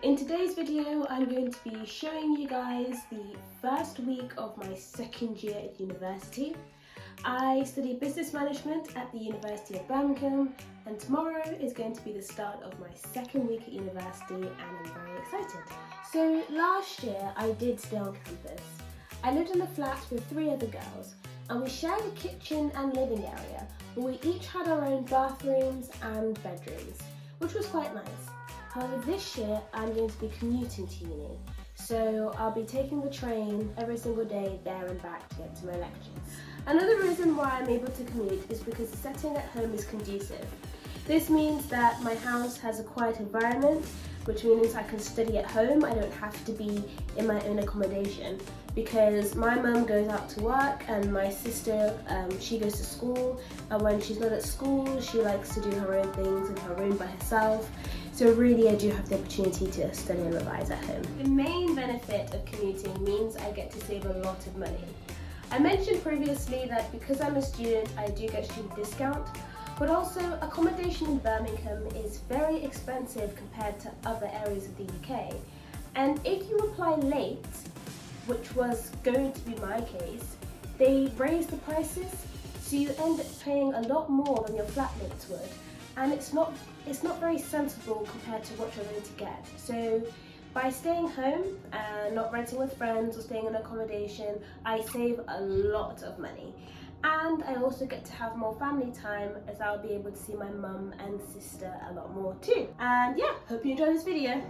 In today's video, I'm going to be showing you guys the first week of my second year at university. I study business management at the University of Birmingham, and tomorrow is going to be the start of my second week at university, and I'm very excited. So last year I did stay on campus. I lived in a flat with 3 other girls, and we shared a kitchen and living area, but we each had our own bathrooms and bedrooms, which was quite nice. However, this year I'm going to be commuting to uni, so I'll be taking the train every single day there and back to get to my lectures. Another reason why I'm able to commute is because the setting at home is conducive. This means that my house has a quiet environment, which means I can study at home. I don't have to be in my own accommodation because my mum goes out to work and my sister, she goes to school, and when she's not at school she likes to do her own things in her room by herself. So really I do have the opportunity to study and revise at home. The main benefit of commuting means I get to save a lot of money. I mentioned previously that because I'm a student I do get student discount, but also accommodation in Birmingham is very expensive compared to other areas of the UK. And if you apply late, which was going to be my case, they raise the prices, so you end up paying a lot more than your flatmates would. And it's not very sensible compared to what you're going to get. So by staying home and not renting with friends or staying in accommodation, I save a lot of money. And I also get to have more family time, as I'll be able to see my mum and sister a lot more too. And yeah, hope you enjoy this video.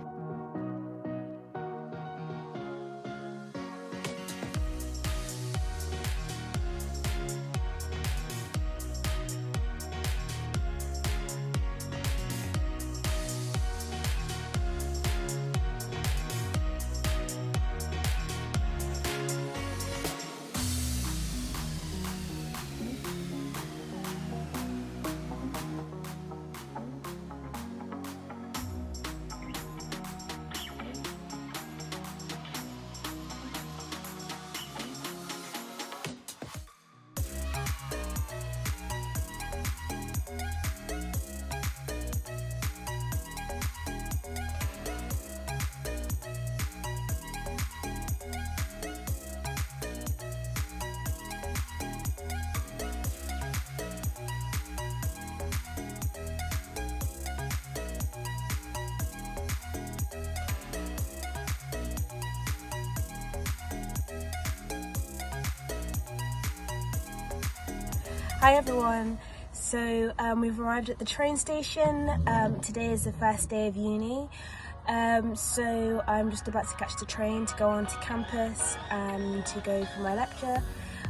Hi everyone, so we've arrived at the train station. Today is the first day of uni, so I'm just about to catch the train to go on to campus and to go for my lecture.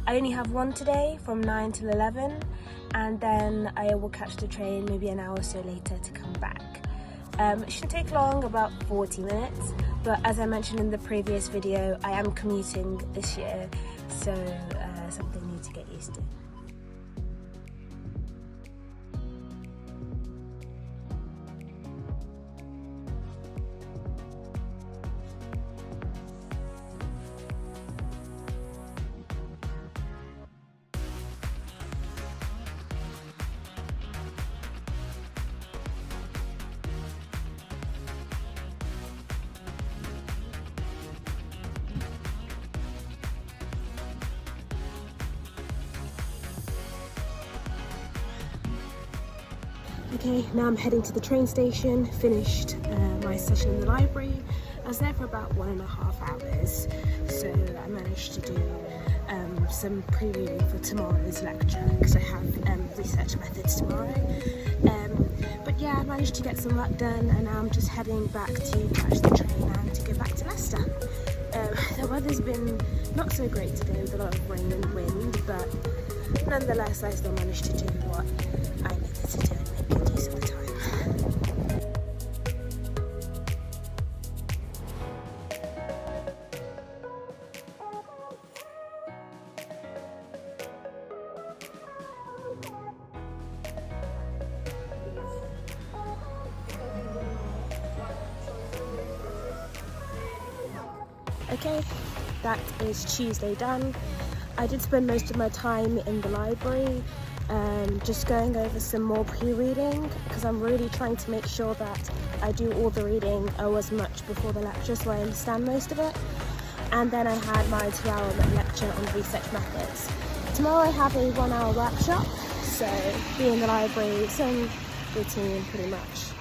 I only have one today from 9 till 11, and then I will catch the train maybe an hour or so later to come back. It shouldn't take long, about 40 minutes, but as I mentioned in the previous video, I am commuting this year, so something new to get used to. Okay, now I'm heading to the train station, finished my session in the library. I was there for about 1.5 hours, so I managed to do some pre-reading for tomorrow's lecture because I have research methods tomorrow. But yeah, I managed to get some work done, and now I'm just heading back to catch the train and to go back to Leicester. The weather's been not so great today with a lot of rain and wind, but nonetheless I still managed to do what I needed to do and make good use of the time. Okay, that is Tuesday done. I did spend most of my time in the library, just going over some more pre-reading, because I'm really trying to make sure that I do all the reading as much before the lecture, so I understand most of it. And then I had my 2-hour lecture on research methods. Tomorrow I have a 1-hour workshop, so be in the library, same routine pretty much.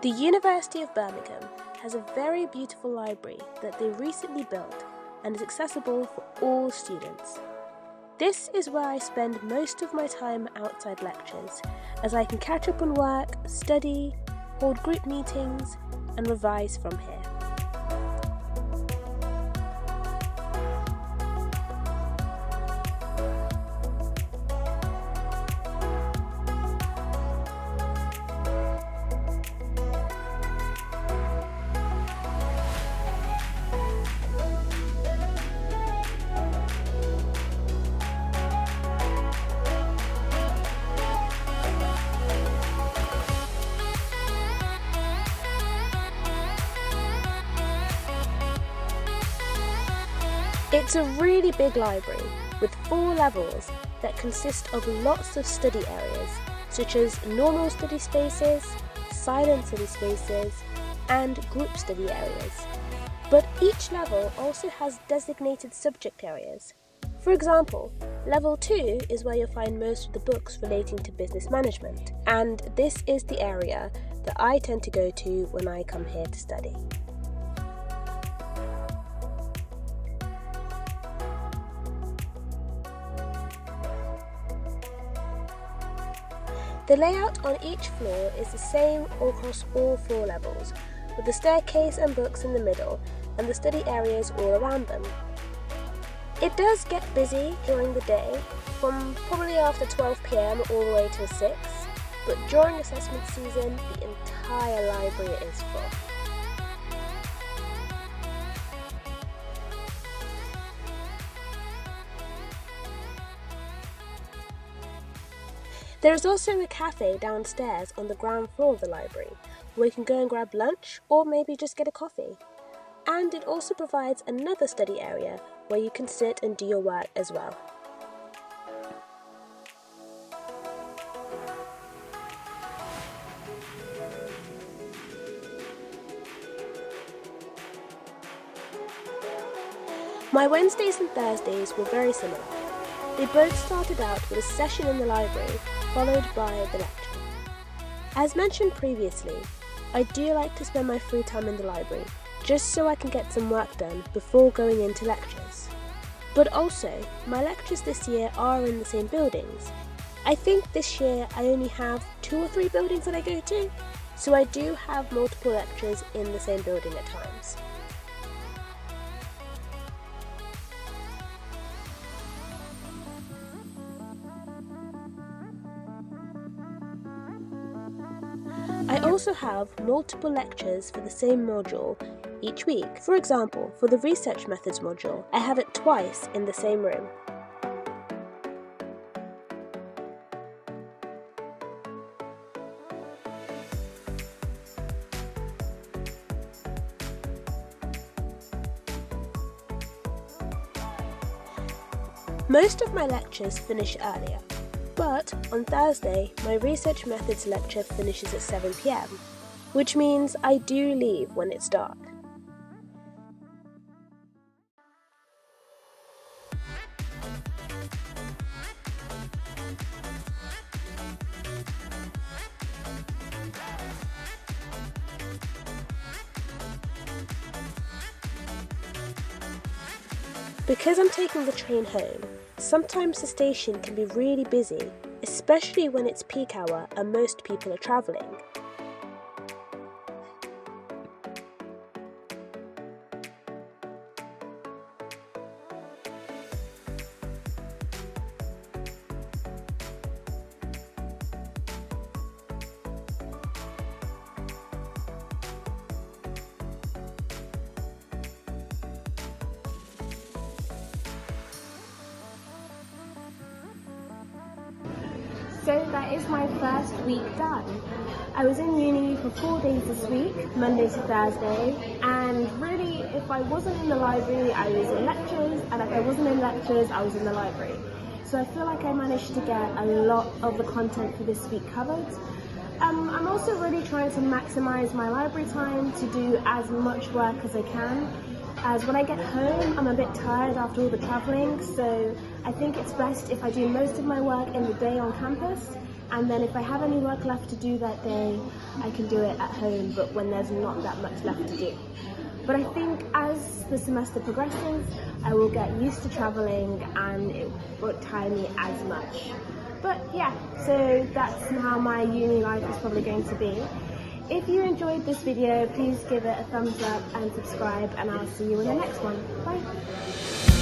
The University of Birmingham has a very beautiful library that they recently built and is accessible for all students. This is where I spend most of my time outside lectures, as I can catch up on work, study, hold group meetings, and revise from here. It's a really big library with 4 levels that consist of lots of study areas, such as normal study spaces, silent study spaces, and group study areas. But each level also has designated subject areas. For example, level 2 is where you'll find most of the books relating to business management, and this is the area that I tend to go to when I come here to study. The layout on each floor is the same across all 4 levels, with the staircase and books in the middle and the study areas all around them. It does get busy during the day, from probably after 12 PM all the way till 6, but during assessment season the entire library is full. There is also a cafe downstairs on the ground floor of the library, where you can go and grab lunch or maybe just get a coffee. And it also provides another study area where you can sit and do your work as well. My Wednesdays and Thursdays were very similar. They both started out with a session in the library, followed by the lecture. As mentioned previously, I do like to spend my free time in the library, just so I can get some work done before going into lectures. But also, my lectures this year are in the same buildings. I think this year I only have 2 or 3 buildings that I go to, so I do have multiple lectures in the same building at times. I also have multiple lectures for the same module each week. For example, for the research methods module, I have it twice in the same room. Most of my lectures finish earlier. But on Thursday, my research methods lecture finishes at 7 PM, which means I do leave when it's dark. Because I'm taking the train home, sometimes the station can be really busy, especially when it's peak hour and most people are travelling. So that that is my first week done. I was in uni for 4 days this week, Monday to Thursday, and really if I wasn't in the library I was in lectures, and if I wasn't in lectures I was in the library. So I feel like I managed to get a lot of the content for this week covered. I'm also really trying to maximise my library time to do as much work as I can, as when I get home I'm a bit tired after all the travelling, so I think it's best if I do most of my work in the day on campus, and then if I have any work left to do that day I can do it at home, but when there's not that much left to do. But I think as the semester progresses I will get used to travelling and it won't tire me as much. But yeah, so that's how my uni life is probably going to be. If you enjoyed this video, please give it a thumbs up and subscribe, and I'll see you in the next one. Bye!